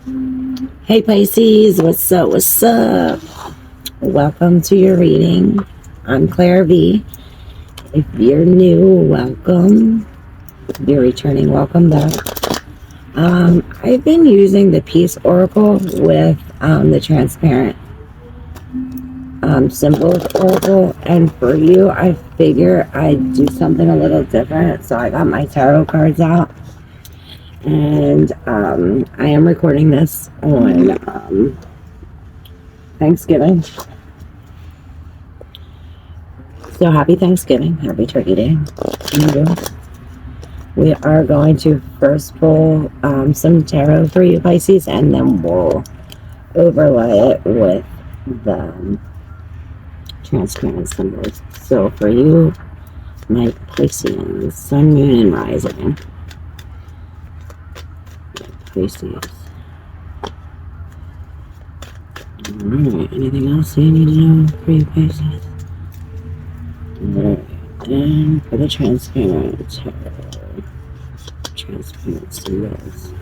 Hey Pisces, what's up? What's up? Welcome to your reading. I'm ClairV. If you're new, welcome. If you're returning, welcome back. I've been using the Peace Oracle with the transparent symbols oracle, and for you, I figure I'd do something a little different. So I got my tarot cards out, and I am recording this on Thanksgiving. So happy Thanksgiving, happy Turkey Day. We are going to first pull some tarot for you Pisces, and then we'll overlay it with the transparent symbols. So for you, my Pisces, Sun, Moon, and Rising. Pisces. Alright, anything else you need to know for you Pisces? Alright, and for the transparent tarot, transparent symbols.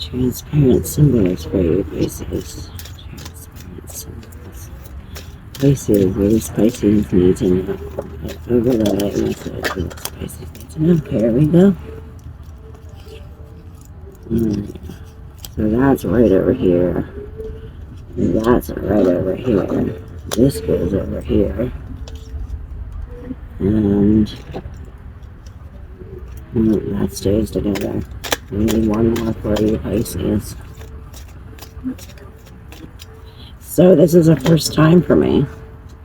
Transparent symbols for you, Pisces. Transparent symbols. Pisces, what does Pisces need to know? Overlay message, what does Pisces need to know? Here we go. Alright, so that's right over here. That's right over here. This goes over here. And that stays together. I need one more for you, Pisces. So this is a first time for me.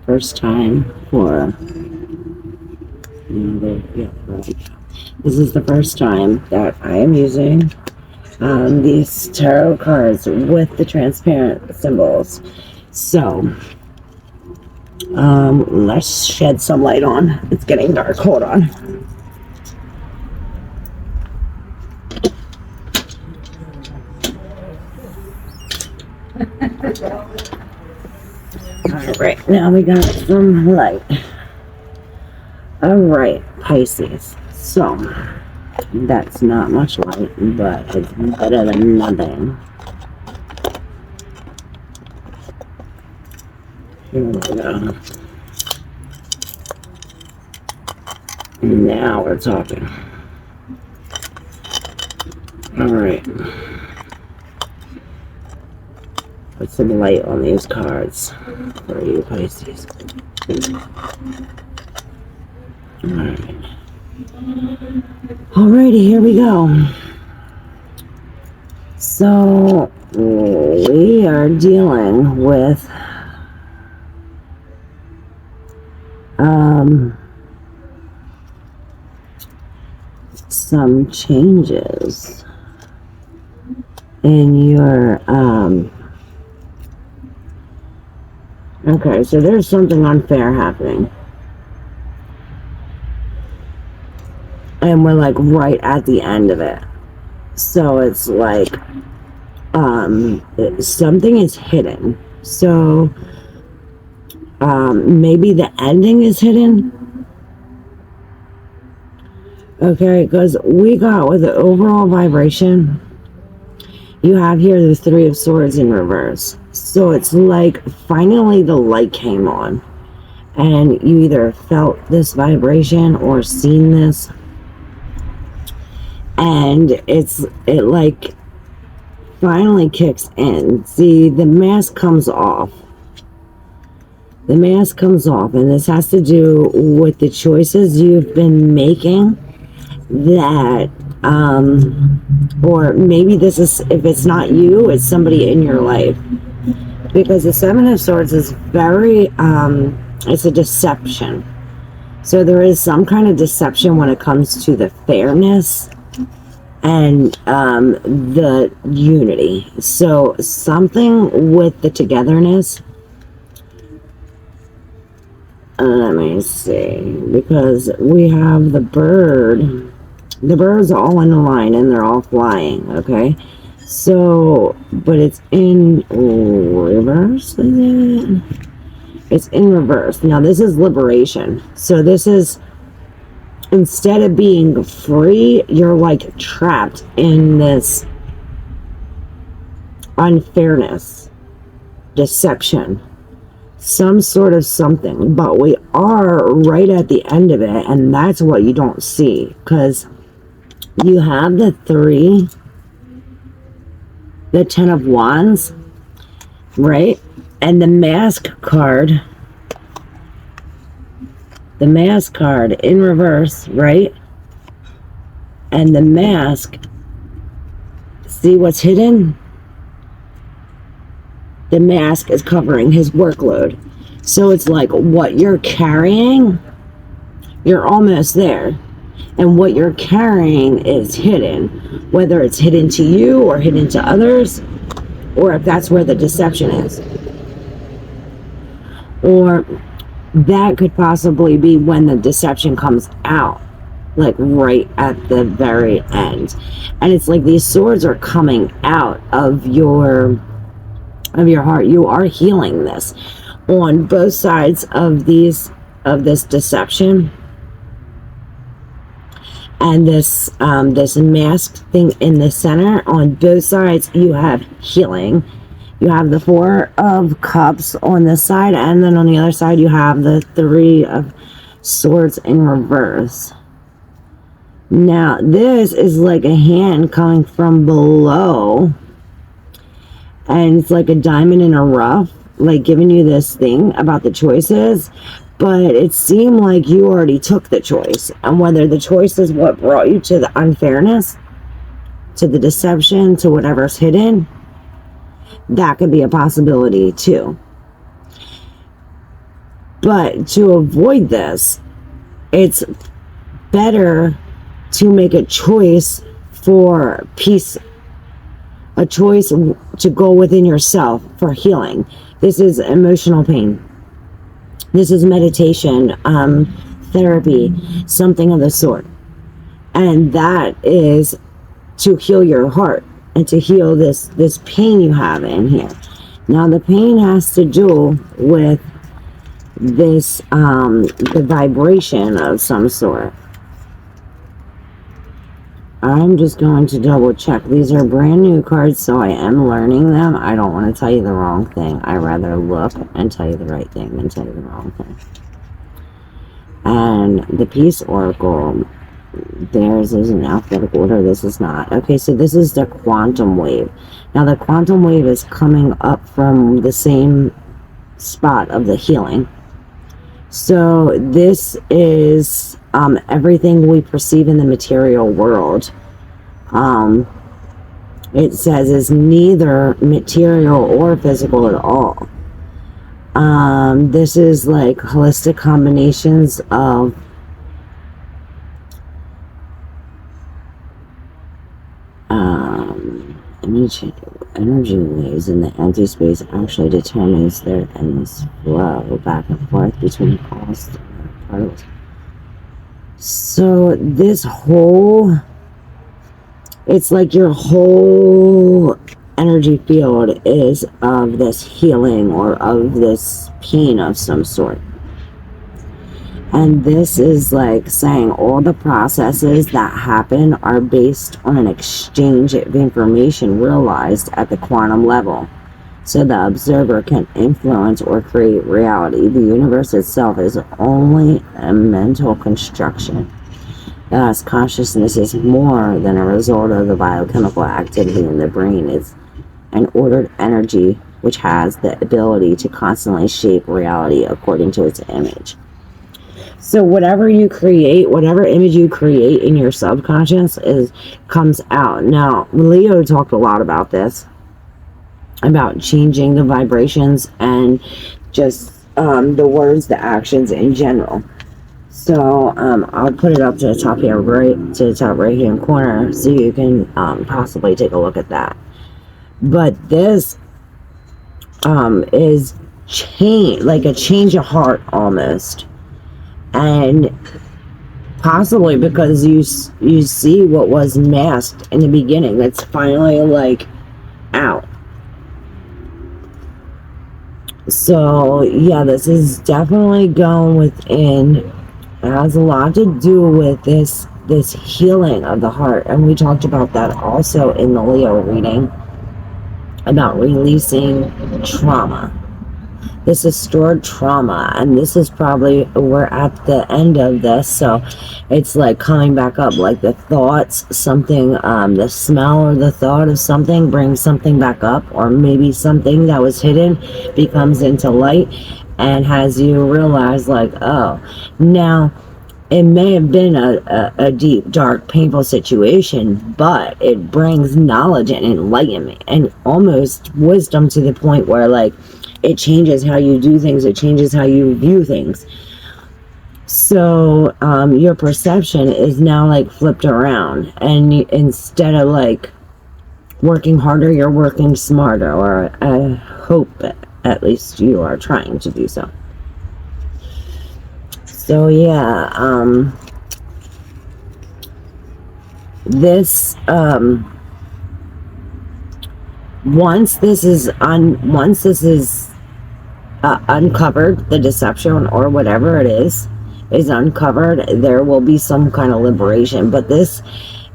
First time for... This is the first time that I am using these tarot cards with the transparent symbols. So let's shed some light on. It's getting dark. Hold on. Alright, now we got some light. Alright, Pisces. So that's not much light, but it's better than nothing. Here we go. Now we're talking. Alright. Put some light on these cards for you, Pisces. Alright. Alrighty, here we go. So, we are dealing with some changes in your okay, so there's something unfair happening. And we're like right at the end of it. So it's like something is hidden. So maybe the ending is hidden. Okay, because we got with the overall vibration, you have here the Three of Swords in reverse. So it's like finally the light came on, and you either felt this vibration or seen this, and it like finally kicks in. See, the mask comes off. The mask comes off, and this has to do with the choices you've been making that or maybe this is, if it's not you, it's somebody in your life, because the Seven of Swords is very it's a deception. So there is some kind of deception when it comes to the fairness and the unity. So something with the togetherness. Let me see, because we have the bird. The birds are all in a line and they're all flying, okay? So, but it's in reverse, is it? It's in reverse. Now, this is liberation. So this is instead of being free, you're like trapped in this unfairness, deception, some sort of something. But we are right at the end of it, and that's what you don't see, because you have the 3, the 10 of Wands, right? And the Mask card, the Mask card in reverse, right? And the Mask, see what's hidden? The Mask is covering his workload. So it's like what you're carrying, you're almost there. And what you're carrying is hidden. Whether it's hidden to you or hidden to others, or if that's where the deception is. Or that could possibly be when the deception comes out, like right at the very end. And it's like these swords are coming out of your heart. You are healing this on both sides of this deception. And this mask thing in the center, on both sides you have healing. You have the 4 of Cups on this side, and then on the other side you have the 3 of Swords in reverse. Now this is like a hand coming from below, and it's like a diamond in a rough, like giving you this thing about the choices. But it seemed like you already took the choice. And whether the choice is what brought you to the unfairness, to the deception, to whatever's hidden, that could be a possibility too. But to avoid this, it's better to make a choice for peace, a choice to go within yourself for healing. This is emotional pain. This is meditation, therapy, something of the sort. And that is to heal your heart and to heal this pain you have in here. Now the pain has to do with this, the vibration of some sort. I'm just going to double check. These are brand new cards, so I am learning them. I don't want to tell you the wrong thing. I rather look and tell you the right thing than tell you the wrong thing. And the Peace Oracle, theirs is in alphabetical order. This is not. Okay, so this is the quantum wave. Now the quantum wave is coming up from the same spot of the healing. So this is everything we perceive in the material world. It says is neither material or physical at all. This is like holistic combinations of energy waves in the empty space actually determines their endless flow back and forth between all particles. So this whole, it's like your whole energy field is of this healing or of this pain of some sort. And this is like saying all the processes that happen are based on an exchange of information realized at the quantum level. So the observer can influence or create reality. The universe itself is only a mental construction. Thus, consciousness is more than a result of the biochemical activity in the brain. It's an ordered energy which has the ability to constantly shape reality according to its image. So whatever you create, whatever image you create in your subconscious comes out. Now, Leo talked a lot about this, about changing the vibrations and just the words, the actions in general. So I'll put it up to the top here, right to the top right hand corner, so you can possibly take a look at that. But this is like a change of heart almost. And possibly because you see what was masked in the beginning, that's finally like out. So yeah, this is definitely going within It has a lot to do with this healing of the heart, and we talked about that also in the Leo reading, about releasing trauma. This is stored trauma, and this is probably, we're at the end of this, so it's like coming back up, like the thoughts, something, the smell or the thought of something brings something back up, or maybe something that was hidden becomes into light and has you realize, like, oh, now it may have been a deep, dark, painful situation, but it brings knowledge and enlightenment and almost wisdom to the point where, like, it changes how you do things. It changes how you view things. So your perception is now like flipped around, and instead of like working harder, you're working smarter, or I hope at least you are trying to do so. So yeah, this once this is uncovered, the deception or whatever it is uncovered, there will be some kind of liberation. But this,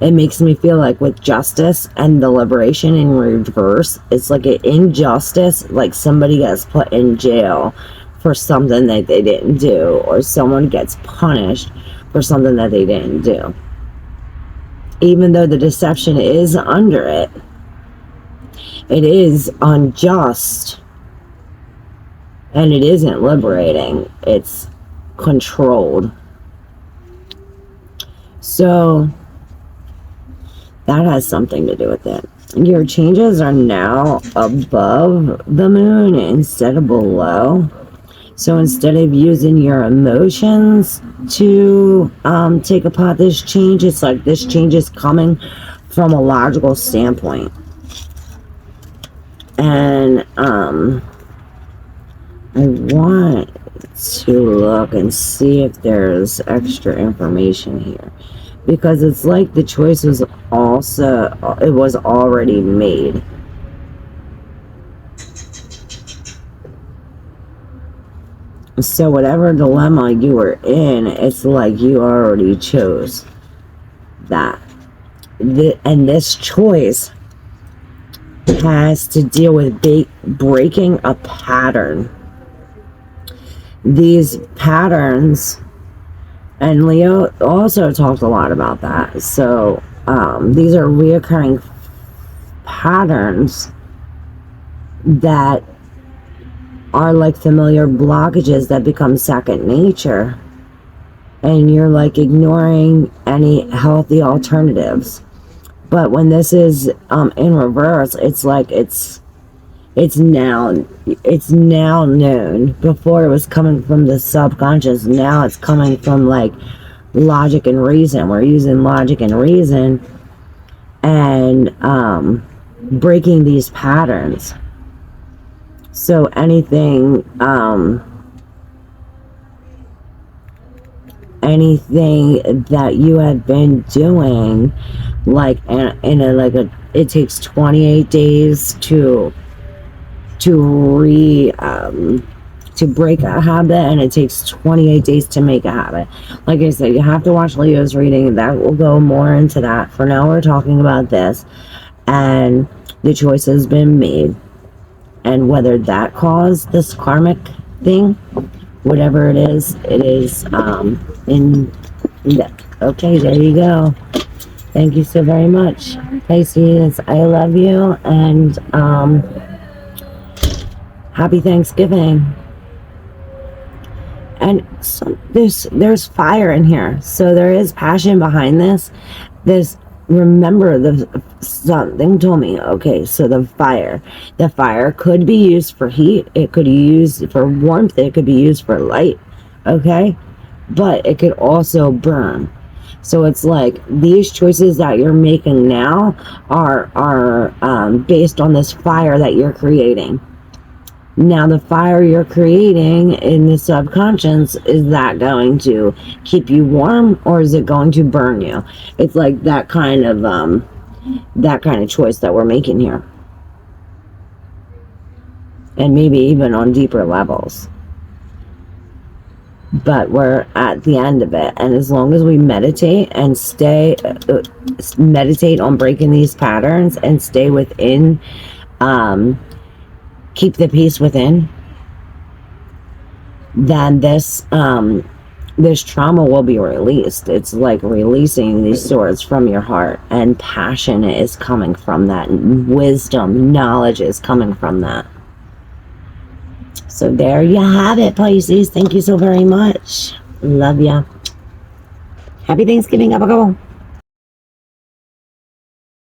it makes me feel like with justice and the liberation in reverse, it's like an injustice, like somebody gets put in jail for something that they didn't do, or someone gets punished for something that they didn't do, even though the deception is under it. It is unjust. And it isn't liberating. It's controlled. So that has something to do with it. Your changes are now above the moon instead of below. So instead of using your emotions to take apart this change, it's like this change is coming from a logical standpoint. And I want to look and see if there's extra information here, because it's like the choice was also, it was already made. So whatever dilemma you were in, it's like you already chose that. And this choice has to deal with breaking a pattern. These patterns, and Leo also talked a lot about that. So these are reoccurring patterns that are like familiar blockages that become second nature, and you're like ignoring any healthy alternatives. But when this is in reverse, it's like it's now known. Before it was coming from the subconscious, now it's coming from like logic and reason. We're using logic and reason and breaking these patterns. So anything that you had been doing, like it takes 28 days to break a habit, and it takes 28 days to make a habit. Like I said, you have to watch Leo's reading. That will go more into that. For now, we're talking about this, and the choice has been made, and whether that caused this karmic thing, whatever it is in depth. Okay, there you go. Thank you so very much, Pisces. I love you, and happy Thanksgiving. And so there's fire in here, so there is passion behind this. Remember, something told me, okay, so the fire could be used for heat, it could be used for warmth, it could be used for light, okay, but it could also burn. So it's like these choices that you're making now are based on this fire that you're creating. Now, the fire you're creating in the subconscious, is that going to keep you warm, or is it going to burn you? It's like that kind of choice that we're making here. And maybe even on deeper levels. but we're at the end of it. And as long as we meditate and meditate on breaking these patterns and stay within, keep the peace within, then this trauma will be released. It's like releasing these swords from your heart, and passion is coming from that. Wisdom, knowledge is coming from that. So there you have it, Pisces. Thank you so very much. Love ya. Happy Thanksgiving. Up a go.